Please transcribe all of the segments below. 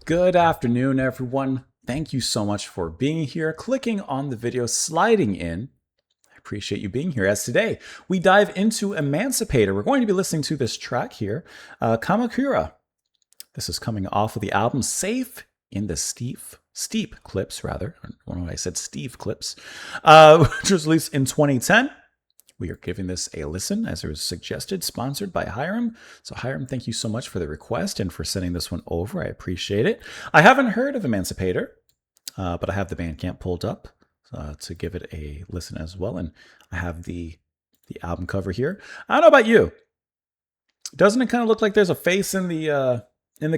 Good afternoon, everyone. Thank you so much for being here, clicking on the video, sliding in. I appreciate you being here. As today, we dive into Emancipator. We're going to be listening to this track here, Kamakura. This is coming off of the album Safe in the Steep Clips, rather. I don't know why I said Steve Clips, which was released in 2010. We are giving this a listen, as it was suggested, sponsored by Hiram. So Hiram, thank you so much for the request and for sending this one over. I appreciate it. I haven't heard of Emancipator, but I have the Bandcamp pulled up to give it a listen as well. And I have the album cover here. I don't know about you. Doesn't it kind of look like there's a face in the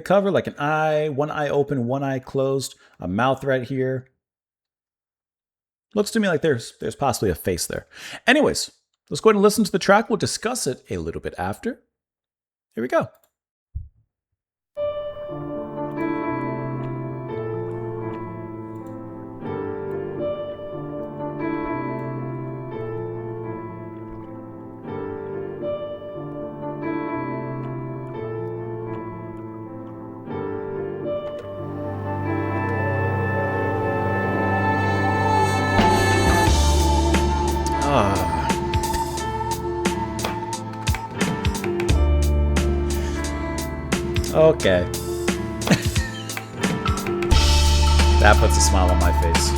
cover, like an eye, one eye open, one eye closed, a mouth right here? Looks to me like there's possibly a face there. Anyways, let's go ahead and listen to the track. We'll discuss it a little bit after. Here we go. Okay. That puts a smile on my face.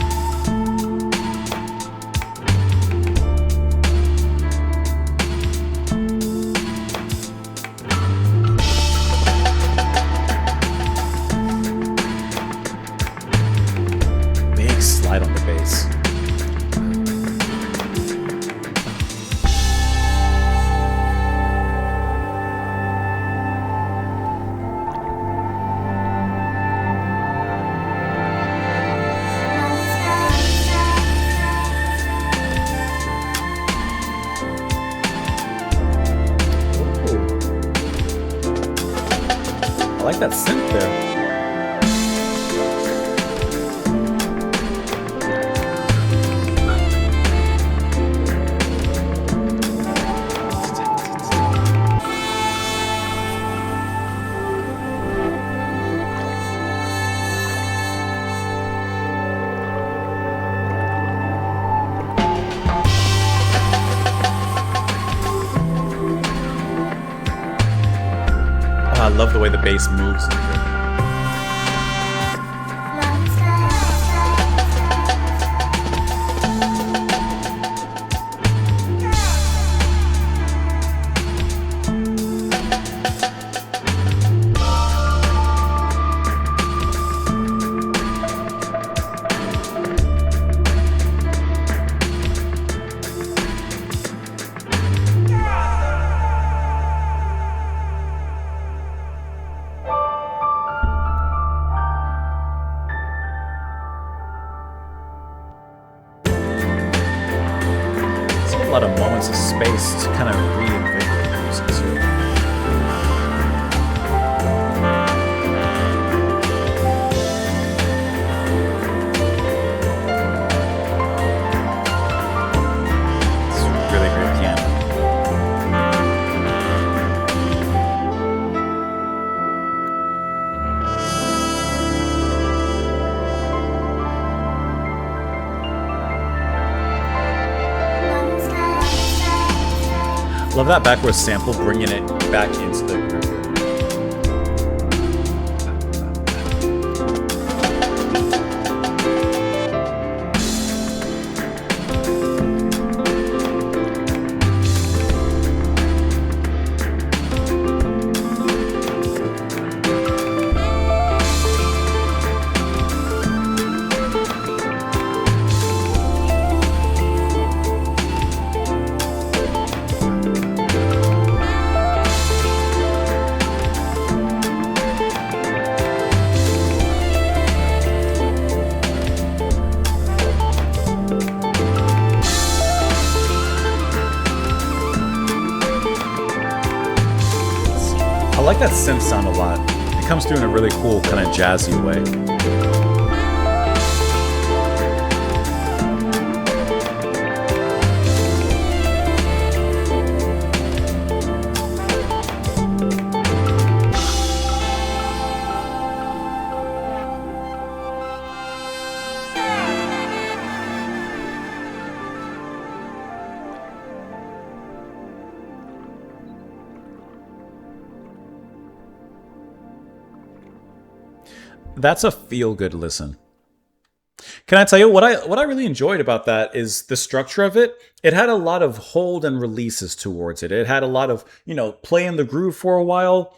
Big slide on the bass. I like that synth there. I love the way the bass moves. A lot of moments of space to kind of reinvigorate music too. It's really great piano. Love that backwards sample, bringing it back into the groove. I like that synth sound a lot. It comes through in a really cool, kind of jazzy way. That's a feel-good listen. Can I tell you what I really enjoyed about that is the structure of it. It had a lot of hold and releases towards it. It had a lot of, play in the groove for a while,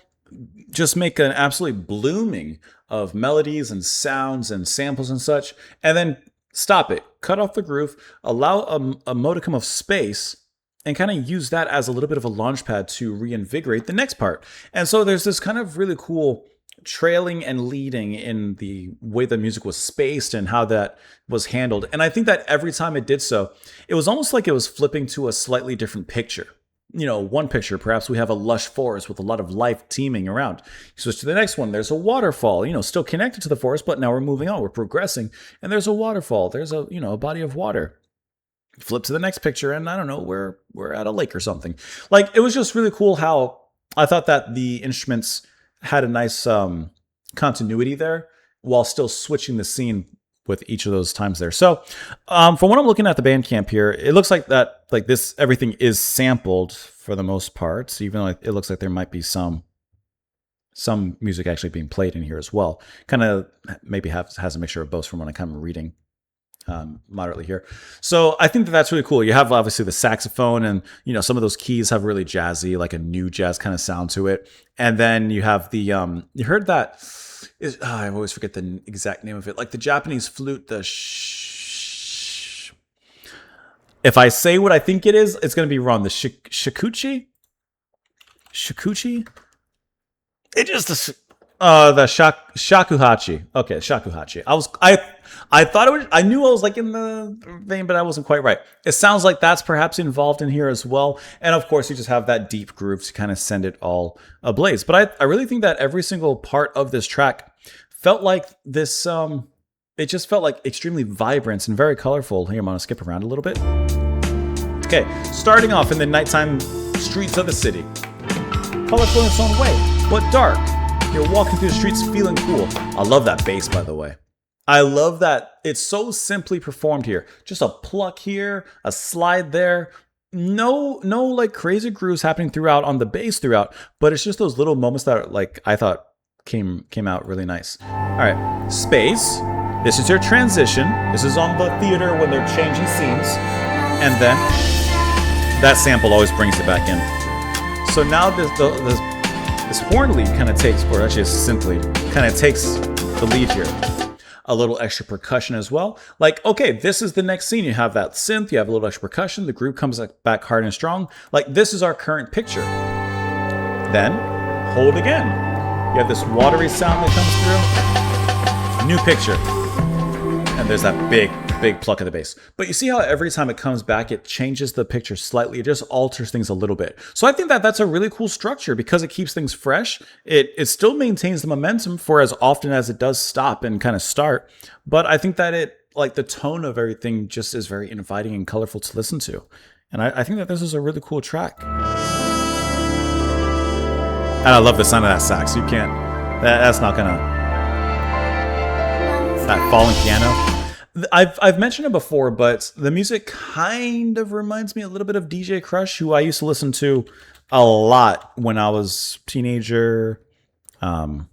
just make an absolutely blooming of melodies and sounds and samples and such, and then stop it, cut off the groove, allow a modicum of space, and kind of use that as a little bit of a launch pad to reinvigorate the next part. And so there's this kind of really cool trailing and leading in the way the music was spaced and how that was handled. And I think that every time it did so, it was almost like it was flipping to a slightly different picture. One picture, perhaps we have a lush forest with a lot of life teeming around. You switch to the next one, there's a waterfall, still connected to the forest, but now we're moving on, we're progressing, and there's a waterfall, there's a body of water. Flip to the next picture, and I don't know, we're at a lake or something. Like, it was just really cool how I thought that the instruments had a nice continuity there while still switching the scene with each of those times there. So from what I'm looking at the Bandcamp here, it looks like that, like this, everything is sampled for the most part, even though it looks like there might be some music actually being played in here as well. Kind of maybe has a mixture of both from what I'm kind of reading moderately here. So I think that that's really cool. You have obviously the saxophone, and some of those keys have really jazzy, like a new jazz kind of sound to it. And then you have the you heard that is I always forget the exact name of it, like the Japanese flute, the if I say what I think it is, it's going to be wrong. The shakuchi. It just the shakuhachi. Okay, shakuhachi. I thought it was, I knew I was like in the vein, but I wasn't quite right. It sounds like that's perhaps involved in here as well. And of course, you just have that deep groove to kind of send it all ablaze. But I really think that every single part of this track felt like this, it just felt like extremely vibrant and very colorful. Here, I'm going to skip around a little bit. Okay, starting off in the nighttime streets of the city. Colorful in its own way, but dark. You're walking through the streets feeling cool. I love that bass, by the way. I love that it's so simply performed here. Just a pluck here, a slide there. No like crazy grooves happening throughout on the bass throughout, but it's just those little moments that like I thought came out really nice. All right, space. This is your transition. This is on the theater when they're changing scenes. And then that sample always brings it back in. So now this horn lead kind of takes, or actually it's synth lead, kind of takes the lead here. A little extra percussion as well. Like, okay, this is the next scene. You have that synth, you have a little extra percussion, the groove comes back hard and strong. Like, this is our current picture. Then, hold again. You have this watery sound that comes through. New picture. And there's that big pluck of the bass. But you see how every time it comes back, it changes the picture slightly. It just alters things a little bit. So I think that that's a really cool structure because it keeps things fresh. It still maintains the momentum for as often as it does stop and kind of start. But I think that it, like the tone of everything just is very inviting and colorful to listen to. And I think that this is a really cool track. And I love the sound of that sax. You can't, that's not gonna, that falling piano. I've mentioned it before, but the music kind of reminds me a little bit of DJ Crush, who I used to listen to a lot when I was a teenager. I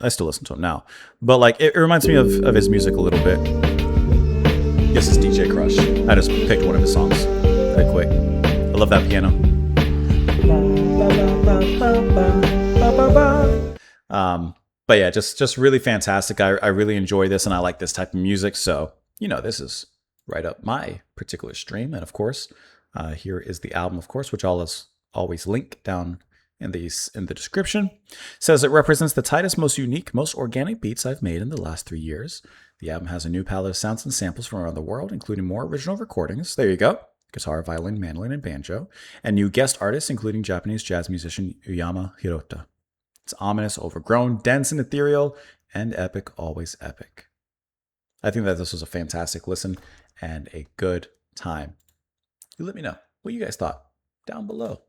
still listen to him now, but like it reminds me of his music a little bit. Yes, it's DJ Crush. I just picked one of his songs right quick. I love that piano. But yeah, just really fantastic. I really enjoy this, and I like this type of music. So, this is right up my particular stream. And of course, here is the album, of course, which I'll always link down in the description. It says it represents the tightest, most unique, most organic beats I've made in the last 3 years. The album has a new palette of sounds and samples from around the world, including more original recordings. There you go. Guitar, violin, mandolin, and banjo. And new guest artists, including Japanese jazz musician Uyama Hirota. It's ominous, overgrown, dense and ethereal, and epic, always epic. I think that this was a fantastic listen and a good time. You let me know what you guys thought down below.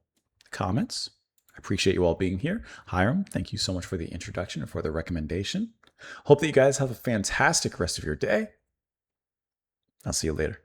Comments. I appreciate you all being here. Hiram, thank you so much for the introduction and for the recommendation. Hope that you guys have a fantastic rest of your day. I'll see you later.